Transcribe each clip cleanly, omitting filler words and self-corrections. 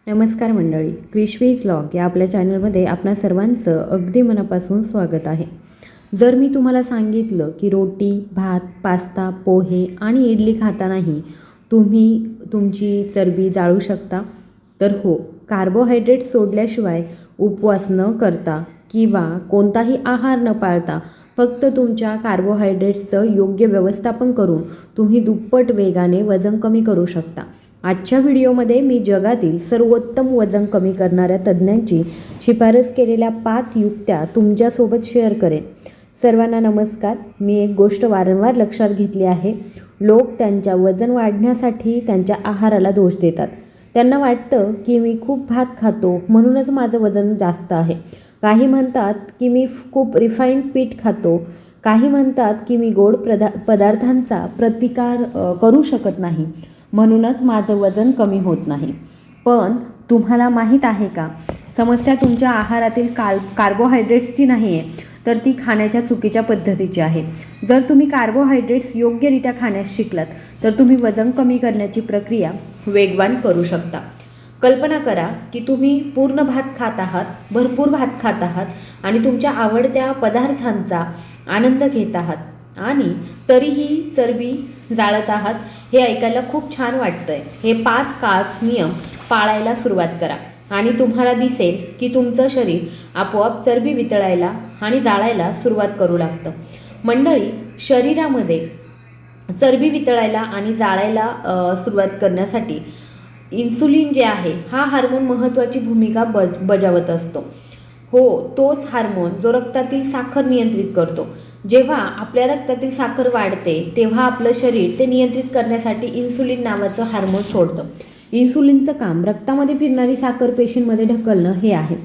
नमस्कार मंडळी, क्रिशवीज व्लॉग या आपल्या चॅनलमध्ये आपणा सर्वांचं अगदी मनापासून स्वागत आहे. जर मी तुम्हाला सांगितलं की रोटी, भात, पास्ता, पोहे आणि इडली खातानाही तुम्ही तुमची चरबी जाळू शकता, तर हो, कार्बोहायड्रेट्स सोडल्याशिवाय उपवास न करता किंवा कोणताही आहार न पाळता फक्त तुमच्या कार्बोहायड्रेट्सचं योग्य व्यवस्थापन करून तुम्ही दुप्पट वेगाने वजन कमी करू शकता. आजच्या व्हिडिओमध्ये मी जगातील सर्वोत्तम वजन कमी करणाऱ्या तज्ज्ञांची शिफारस केलेल्या 5 युक्त्या तुमच्यासोबत शेअर करेन. सर्वांना नमस्कार. मी एक गोष्ट वारंवार लक्षात घेतली आहे. लोक त्यांच्या वजन वाढण्यासाठी त्यांच्या आहाराला दोष देतात. त्यांना वाटतं की मी खूप भात खातो म्हणूनच माझं वजन जास्त आहे. काही म्हणतात की मी खूप रिफाईंड पीठ खातो. काही म्हणतात की मी गोड पदार्थांचा प्रतिकार करू शकत नाही म्हणूनच माझं वजन कमी होत नाही. पण तुम्हाला माहीत आहे का, समस्या तुमच्या आहारातील कार्बोहायड्रेट्सची नाही आहे, तर ती खाण्याच्या चुकीच्या पद्धतीची आहे. जर तुम्ही कार्बोहायड्रेट्स योग्यरित्या खाण्यास शिकलात तर तुम्ही वजन कमी करण्याची प्रक्रिया वेगवान करू शकता. कल्पना करा की तुम्ही पूर्ण भात खात आहात, भरपूर भात खात आहात आणि तुमच्या आवडत्या पदार्थांचा आनंद घेत आहात आणि तरीही चरबी जाळत आहात. हे ऐकायला खूप छान वाटतंय. हे 5 कार्ब्स नियम पाळायला सुरुवात करा आणि तुम्हाला दिसेल की तुमचं शरीर आपोआप चरबी वितळायला आणि जाळायला सुरुवात करू लागतं. मंडळी, शरीरामध्ये चरबी वितळायला आणि जाळायला सुरुवात करण्यासाठी इन्सुलिन जे आहे हा हार्मोन महत्त्वाची भूमिका बजावत असतो. हो, तोच हार्मोन जो रक्तातील साखर नियंत्रित करतो. जेव्हा आपल्या रक्तातील साखर वाढते तेव्हा आपलं शरीर ते नियंत्रित करण्यासाठी इन्सुलिन नावाचं हार्मोन सोडतं. इन्सुलिनचं काम रक्तामध्ये फिरणारी साखर पेशींमध्ये ढकलणं हे आहे.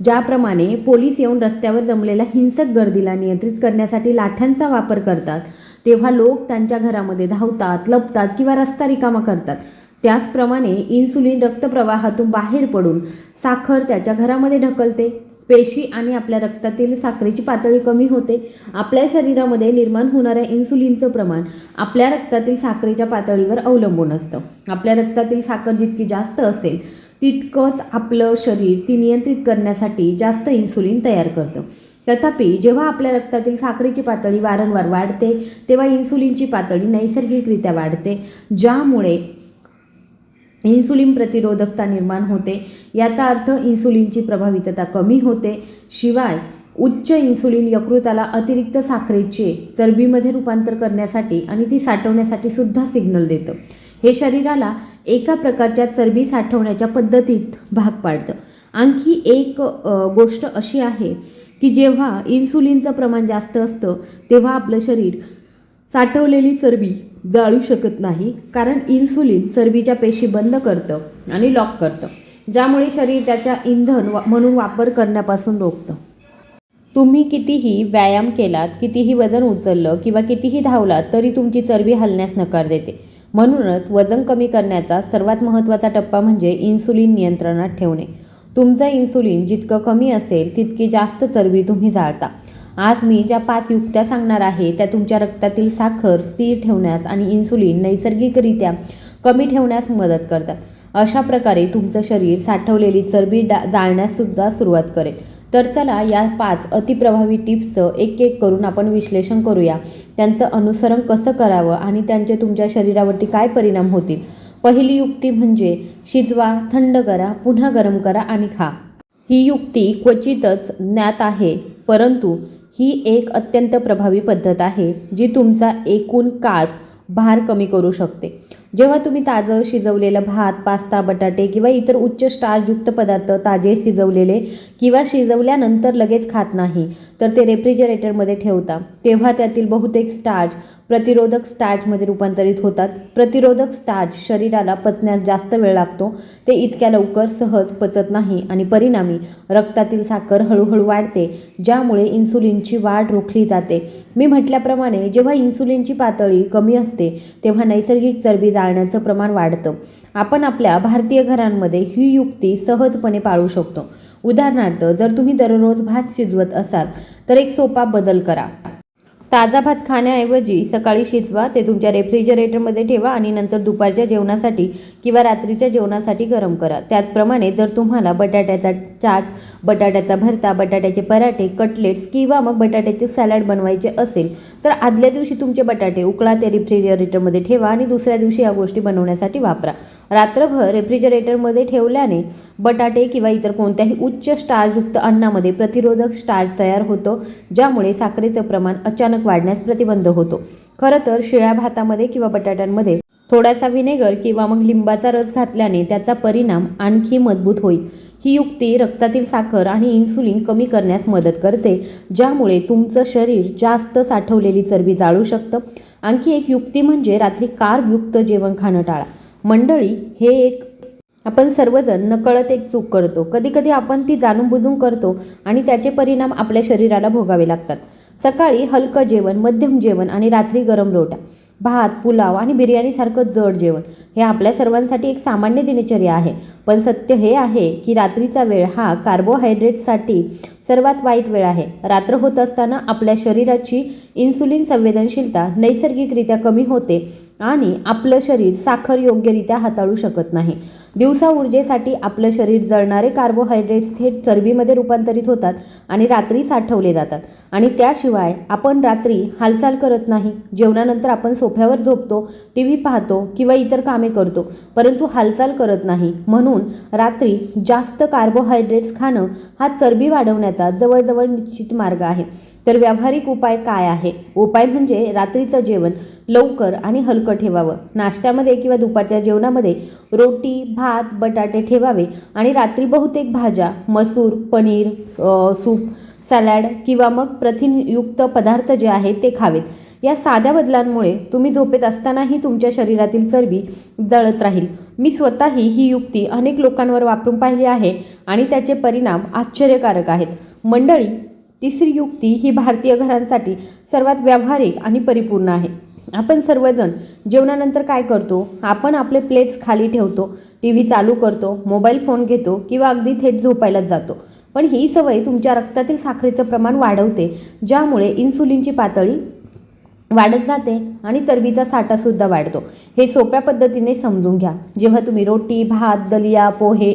ज्याप्रमाणे पोलीस येऊन रस्त्यावर जमलेल्या हिंसक गर्दीला नियंत्रित करण्यासाठी लाठ्यांचा वापर करतात, तेव्हा लोक त्यांच्या घरामध्ये धावतात, लपतात किंवा रस्ता रिकामा करतात. त्याचप्रमाणे इन्सुलिन रक्तप्रवाहातून बाहेर पडून साखर त्याच्या घरामध्ये ढकलते. पेशी आणि आपल्या रक्तातील साखरेची पातळी कमी होते. आपल्या शरीरामध्ये निर्माण होणाऱ्या इन्सुलिनचं प्रमाण आपल्या रक्तातील साखरेच्या पातळीवर अवलंबून असतं. आपल्या रक्तातील साखर जितकी जास्त असेल तितकंच आपलं शरीर ती नियंत्रित करण्यासाठी जास्त इन्सुलिन तयार करतं. तथापि जेव्हा आपल्या रक्तातील साखरेची पातळी वारंवार वाढते तेव्हा इन्सुलिनची पातळी नैसर्गिकरित्या वाढते, ज्यामुळे इन्सुलिन प्रतिरोधकता निर्माण होते. याचा अर्थ इन्सुलिनची प्रभावितता कमी होते. शिवाय उच्च इन्सुलिन यकृताला अतिरिक्त साखरेचे चरबीमध्ये रूपांतर करण्यासाठी आणि ती साठवण्यासाठी सुद्धा सिग्नल देतं. हे शरीराला एका प्रकारच्या चरबी साठवण्याच्या पद्धतीत भाग पाडतं. आणखी एक गोष्ट अशी आहे की जेव्हा इन्सुलिनचं प्रमाण जास्त असतं तेव्हा आपलं शरीर साठवलेली चरबी जाळू शकत नाही, कारण इन्सुलिन चरबीच्या पेशी बंद करतं आणि लॉक करतं, ज्यामुळे शरीर त्याच्या इंधन म्हणून वापर करण्यापासून रोखतं. तुम्ही कितीही व्यायाम केलात, कितीही वजन उचललं किंवा कितीही धावलात तरी तुमची चरबी हलण्यास नकार देते. म्हणूनच वजन कमी करण्याचा सर्वात महत्त्वाचा टप्पा म्हणजे इन्सुलिन नियंत्रणात ठेवणे. तुमचं इन्सुलिन जितकं कमी असेल तितकी जास्त चरबी तुम्ही जाळता. आज मी ज्या 5 युक्त्या सांगणार आहे त्या तुमच्या रक्तातील साखर स्थिर ठेवण्यास आणि इन्सुलिन नैसर्गिकरित्या कमी ठेवण्यास मदत करतात. अशा प्रकारे तुमचं शरीर साठवलेली चरबी जाळण्याससुद्धा सुरुवात करेल. तर चला या 5 अतिप्रभावी टिप्सचं एक एक करून आपण विश्लेषण करूया. त्यांचं अनुसरण कसं करावं आणि त्यांचे तुमच्या शरीरावरती काय परिणाम होतील. पहिली युक्ती म्हणजे शिजवा, थंड करा, पुन्हा गरम करा आणि खा. ही युक्ती क्वचितच ज्ञात आहे, परंतु ही एक अत्यंत प्रभावी पद्धत आहे जी तुमचा एकूण कार्ब भार कमी करू शकते. जेव्हा तुम्ही ताजं शिजवलेलं भात, पास्ता, बटाटे किंवा इतर उच्च स्टार्चयुक्त पदार्थ ताजे शिजवलेले किंवा शिजवल्यानंतर लगेच खात नाही तर ते रेफ्रिजरेटरमध्ये ठेवता, तेव्हा त्यातील बहुतेक स्टार्च प्रतिरोधक स्टार्चमध्ये रूपांतरित होतात. प्रतिरोधक स्टार्च शरीराला पचण्यास जास्त वेळ लागतो. ते इतक्या लवकर सहज पचत नाही आणि परिणामी रक्तातील साखर हळूहळू वाढते, ज्यामुळे इन्सुलिनची वाढ रोखली जाते. मी म्हटल्याप्रमाणे जेव्हा इन्सुलिनची पातळी कमी असते तेव्हा नैसर्गिक चरबी जाळण्याचं प्रमाण वाढतं. आपण आपल्या भारतीय घरांमध्ये ही युक्ती सहजपणे पाळू शकतो. उदाहरणार्थ, जर तुम्ही दररोज भात शिजवत असाल तर एक सोपा बदल करा. ताजा भात खाण्याऐवजी सकाळी शिजवा, ते तुमच्या रेफ्रिजरेटरमध्ये ठेवा आणि नंतर दुपारच्या जेवणासाठी किंवा रात्रीच्या जेवणासाठी गरम करा. त्याचप्रमाणे जर तुम्हाला बटाट्याचा चाट, बटाट्याचा भरता, बटाट्याचे पराठे, कटलेट्स किंवा मग बटाट्याचे सॅलड बनवायचे असेल तर आदल्या दिवशी तुमचे बटाटे उकळा, ते रेफ्रिजरेटरमध्ये ठेवा आणि दुसऱ्या दिवशी या गोष्टी बनवण्यासाठी वापरा. रात्रभर रेफ्रिजरेटरमध्ये ठेवल्याने बटाटे किंवा इतर कोणत्याही उच्च स्टार्चयुक्त अन्नामध्ये प्रतिरोधक स्टार्च तयार होतो, ज्यामुळे साखरेचं प्रमाण अचानक वाढण्यास प्रतिबंध होतो. खरं तर शिळ्या भातामध्ये किंवा बटाट्यांमध्ये थोडासा व्हिनेगर किंवा मग लिंबाचा रस घातल्याने त्याचा परिणाम आणखी मजबूत होईल. ही युक्ती रक्तातील साखर आणि इन्सुलिन कमी करण्यास मदत करते, ज्यामुळे तुमचं शरीर जास्त साठवलेली चरबी जाळू शकतं. आणखी एक युक्ती म्हणजे रात्री कार्बयुक्त जेवण खाणं टाळा. मंडळी, हे एक आपण सर्वजण नकळत एक चूक करतो. कधीकधी आपण ती जाणून बुजून करतो आणि त्याचे परिणाम आपल्या शरीराला भोगावे लागतात. सकाळी हलकं जेवण, मध्यम जेवण आणि रात्री गरम रोट्या, भात, पुलाव आणि बिर्याणीसारखं जड जेवण हे आपल्या सर्वांसाठी एक सामान्य दिनचर्या आहे. पण सत्य हे आहे की रात्रीचा वेळ हा कार्बोहायड्रेट्ससाठी सर्वात वाईट वेळ आहे. रात्र होत असताना आपल्या शरीराची इन्सुलिन संवेदनशीलता नैसर्गिकरित्या कमी होते आणि आपलं शरीर साखर योग्यरित्या हाताळू शकत नाही. दिवसा ऊर्जेसाठी आपलं शरीर जळणारे कार्बोहायड्रेट्स थेट चरबीमध्ये रूपांतरित होतात आणि रात्री साठवले जातात. आणि त्याशिवाय आपण रात्री हालचाल करत नाही. जेवणानंतर आपण सोफ्यावर झोपतो, टीव्ही पाहतो किंवा इतर कामे करतो, परंतु हालचाल करत नाही. म्हणून रात्री जास्त कार्बोहायड्रेट्स खाणं हा चरबी वाढवण्याचा जवळजवळ निश्चित मार्ग आहे. तर व्यावहारिक उपाय काय आहे? उपाय म्हणजे रात्रीचं जेवण लवकर आणि हलकं ठेवावं. नाश्त्यामध्ये किंवा दुपारच्या जेवणामध्ये रोटी, भात, बटाटे ठेवावे आणि रात्री बहुतेक भाज्या, मसूर, पनीर, सूप, सॅलड किंवा मग प्रथिनयुक्त पदार्थ जे आहेत ते खावेत. या साध्या बदलांमुळे तुम्ही झोपेत असतानाही तुमच्या शरीरातील चरबी जळत राहील. मी स्वतःही ही युक्ती अनेक लोकांवर वापरून पाहिली आहे आणि त्याचे परिणाम आश्चर्यकारक आहेत. मंडळी, तिसरी युक्ती ही भारतीय घरांसाठी सर्वात व्यावहारिक आणि परिपूर्ण आहे. आपण सर्वजण जेवणानंतर काय करतो? आपण आपले प्लेट्स खाली ठेवतो, टीव्ही चालू करतो, मोबाईल फोन घेतो किंवा अगदी थेट झोपायलाच जातो. पण ही सवय तुमच्या रक्तातील साखरेचं प्रमाण वाढवते, ज्यामुळे इन्सुलिनची पातळी वाढत जाते आणि चरबीचा साठासुद्धा वाढतो. हे सोप्या पद्धतीने समजून घ्या. जेव्हा तुम्ही रोटी, भात, दलिया, पोहे,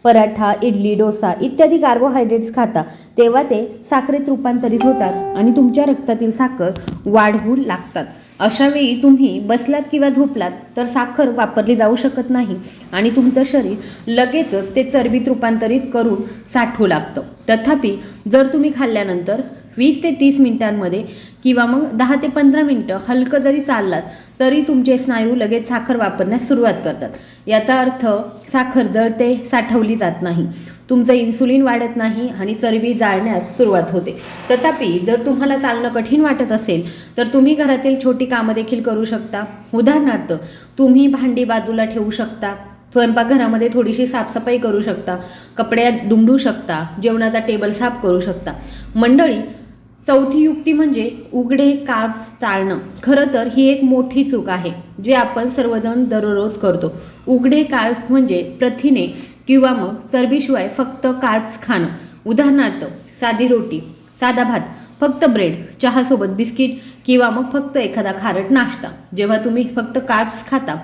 पराठा, इडली, डोसा इत्यादी कार्बोहायड्रेट्स खाता, तेव्हा ते साखरेत रूपांतरित होतात आणि तुमच्या रक्तातील साखर वाढवू लागतात. अशावेळी तुम्ही बसलात किंवा झोपलात तर साखर वापरली जाऊ शकत नाही आणि तुमचं शरीर लगेचच ते चरबीत रूपांतरित करून साठवू लागतं. तथापि जर तुम्ही खाल्ल्यानंतर 20 ते 30 मिनिटांमध्ये किंवा मग 10 ते 15 मिनिटं हलकं जरी चाललात तरी तुमचे स्नायू लगेच साखर वापरण्यास सुरुवात करतात. याचा अर्थ साखर जळते, साठवली जात नाही, तुमचं इन्सुलिन वाढत नाही आणि चरबी जाळण्यास सुरुवात होते. तथापि जर तुम्हाला चालणं कठीण वाटत असेल तर तुम्ही घरातील छोटी कामं देखील करू शकता. उदाहरणार्थ, तुम्ही भांडी बाजूला ठेवू शकता, स्वयंपाकघरामध्ये थोडीशी साफसफाई करू शकता, कपडे दुमडू शकता, जेवणाचा टेबल साफ करू शकता. मंडळी, चौथी युक्ती म्हणजे उघडे कार्ब्स टाळणं. खरं तर ही एक मोठी चूक आहे जे आपण सर्वजण दररोज करतो. उघडे कार्ब्स म्हणजे प्रथिने किंवा मग चरबीशिवाय फक्त कार्ब्स खाणं. उदाहरणार्थ, साधी रोटी, साधा भात, फक्त ब्रेड, चहासोबत बिस्किट किंवा मग फक्त एखादा खारट नाश्ता. जेव्हा तुम्ही फक्त कार्ब्स खाता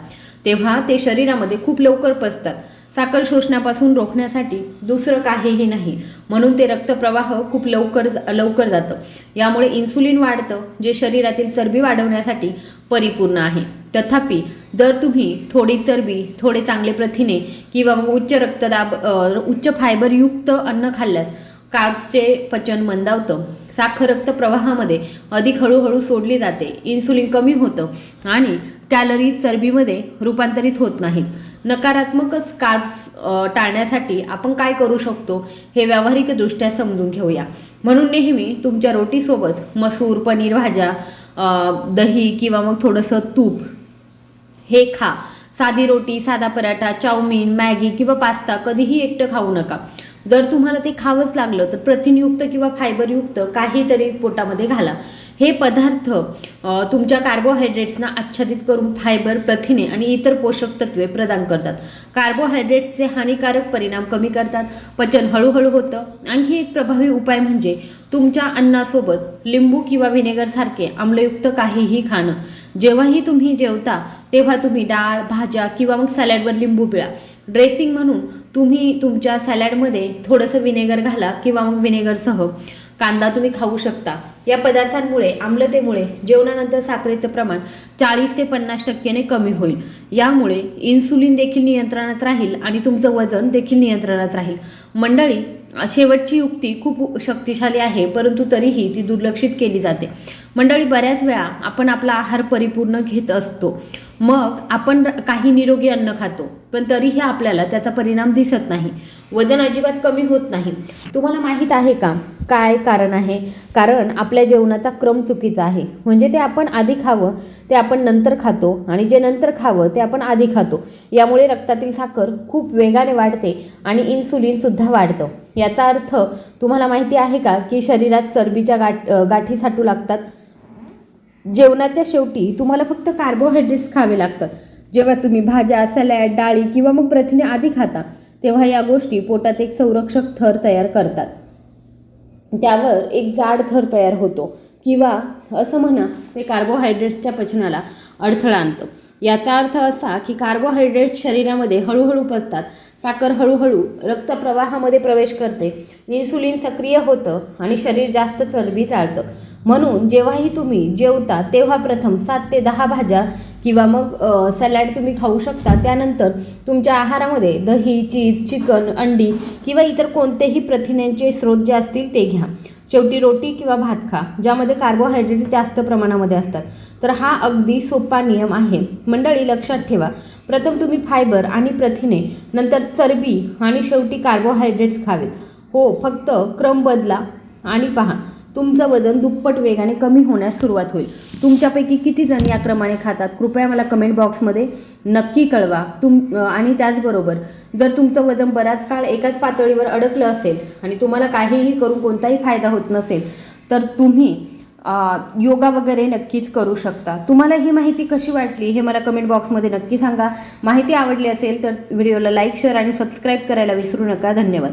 तेव्हा ते शरीरामध्ये खूप लवकर पचतात. साखर शोषण्यापासून रोखण्यासाठी दुसरं काहीही नाही, म्हणून ते रक्तप्रवाह खूप लवकर जातं. यामुळे इन्सुलिन वाढतं, जे शरीरातील चरबी वाढवण्यासाठी परिपूर्ण आहे. तथापि जर तुम्ही थोडी चरबी, थोडे चांगले प्रथिने किंवा उच्च रक्तदाब, उच्च फायबरयुक्त अन्न खाल्ल्यास कार्ब्सचे पचन मंदावतं, साखर रक्तप्रवाहामध्ये अधिक हळूहळू सोडली जाते, इन्सुलिन कमी होतं आणि कॅलरी चरबीमध्ये रूपांतरित होत नाहीत. नकारात्मक कार्ब्स टाळण्यासाठी आपण काय करू शकतो हे व्यावहारिकदृष्ट्या समजून घेऊया. म्हणून नेहमी तुमच्या रोटीसोबत मसूर, पनीर भाज्या, दही किंवा मग थोडंसं तूप हे खा. साधी रोटी, साधा पराठा, चाऊमिन, मॅगी किंवा पास्ता कधीही एकटं खाऊ नका. जर तुम्हाला ते खावंच लागलं तर प्रथिनयुक्त किंवा फायबरयुक्त काहीतरी पोटामध्ये घाला. हे पदार्थ तुमच्या कार्बोहायड्रेट्सना आच्छादित करून फायबर, प्रथिने आणि इतर पोषक तत्वे प्रदान करतात. कार्बोहायड्रेट्सचे हानिकारक परिणाम कमी करतात, पचन हळूहळू होतं. आणखी एक प्रभावी उपाय म्हणजे तुमच्या अन्नासोबत लिंबू किंवा व्हिनेगरसारखे आम्लयुक्त काहीही खाणं. जेव्हाही तुम्ही जेवता तेव्हा तुम्ही डाळ, भाज्या किंवा मग सॅलॅडवर लिंबू पिळा. ड्रेसिंग म्हणून तुम्ही तुमच्या सॅलॅडमध्ये थोडंसं व्हिनेगर घाला किंवा मग व्हिनेगरसह कांदा तुम्ही खाऊ शकता. या पदार्थांमुळे आम्लतेमुळे जेवणानंतर साखरेचं प्रमाण 40 ते 50% कमी होईल. यामुळे इन्सुलिन देखील नियंत्रणात राहील आणि तुमचं वजन देखील नियंत्रणात राहील. मंडळी, शेवटची युक्ती खूप शक्तिशाली आहे, परंतु तरीही ती दुर्लक्षित केली जाते. मंडळी, बऱ्याच वेळा आपण आपला आहार परिपूर्ण घेत असतो, मग आपण काही निरोगी अन्न खातो, पण तरीही आपल्याला त्याचा परिणाम दिसत नाही, वजन अजिबात कमी होत नाही. तुम्हाला माहीत आहे का काय कारण आहे? कारण आपल्या जेवणाचा क्रम चुकीचा आहे. म्हणजे ते आपण आधी खावं ते आपण नंतर खातो आणि जे नंतर खावं ते आपण आधी खातो. यामुळे रक्तातील साखर खूप वेगाने वाढते आणि इन्सुलिनसुद्धा वाढतं. याचा अर्थ तुम्हाला माहिती आहे का की शरीरात चरबीच्या गाठी साठू लागतात. जेवणाच्या शेवटी तुम्हाला फक्त कार्बोहायड्रेट्स खावे लागतात. जेव्हा तुम्ही भाज्या, सॅलॅड, डाळी किंवा मग प्रथिने आधी खाता तेव्हा या गोष्टी पोटात एक संरक्षक थर तयार करतात. त्यावर एक जाड थर तयार होतो किंवा असं म्हणा ते कार्बोहायड्रेट्सच्या पचनाला अडथळा आणतं. याचा अर्थ असा की कार्बोहायड्रेट्स शरीरामध्ये हळूहळू पचतात, साखर हळूहळू रक्तप्रवाहामध्ये प्रवेश करते, इन्सुलिन सक्रिय होतं आणि शरीर जास्त चरबी चालतं. म्हणून जेव्हाही तुम्ही जेवता तेव्हा प्रथम 7 ते 10 भाज्या किंवा मग सॅलॅड तुम्ही खाऊ शकता. त्यानंतर तुमच्या आहारामध्ये दही, चीज, चिकन, अंडी किंवा इतर कोणतेही प्रथिनांचे स्रोत जे असतील ते घ्या. शेवटी रोटी किंवा भात खा, ज्यामध्ये कार्बोहायड्रेट जास्त प्रमाणामध्ये असतात. तर हा अगदी सोपा नियम आहे. मंडळी, लक्षात ठेवा, प्रथम तुम्ही फायबर आणि प्रथिने, नंतर चरबी आणि शेवटी कार्बोहायड्रेट्स खावेत. हो, फक्त क्रम बदला आणि पहा, तुमचं वजन दुप्पट वेगाने कमी होण्यास सुरुवात होईल. तुमच्यापैकी किती जण या क्रमाने खातात कृपया मला कमेंट बॉक्समध्ये नक्की कळवा. आणि त्याचबरोबर जर तुमचं वजन बराच काळ एकाच पातळीवर अडकलं असेल आणि तुम्हाला काहीही करून कोणताही फायदा होत नसेल तर तुम्ही योगा वगैरे नक्कीच करू शकता. तुम्हाला ही माहिती कशी वाटली हे मला कमेंट बॉक्समध्ये नक्की सांगा. माहिती आवडली असेल तर व्हिडिओला लाईक, शेअर आणि सबस्क्राईब करायला विसरू नका. धन्यवाद.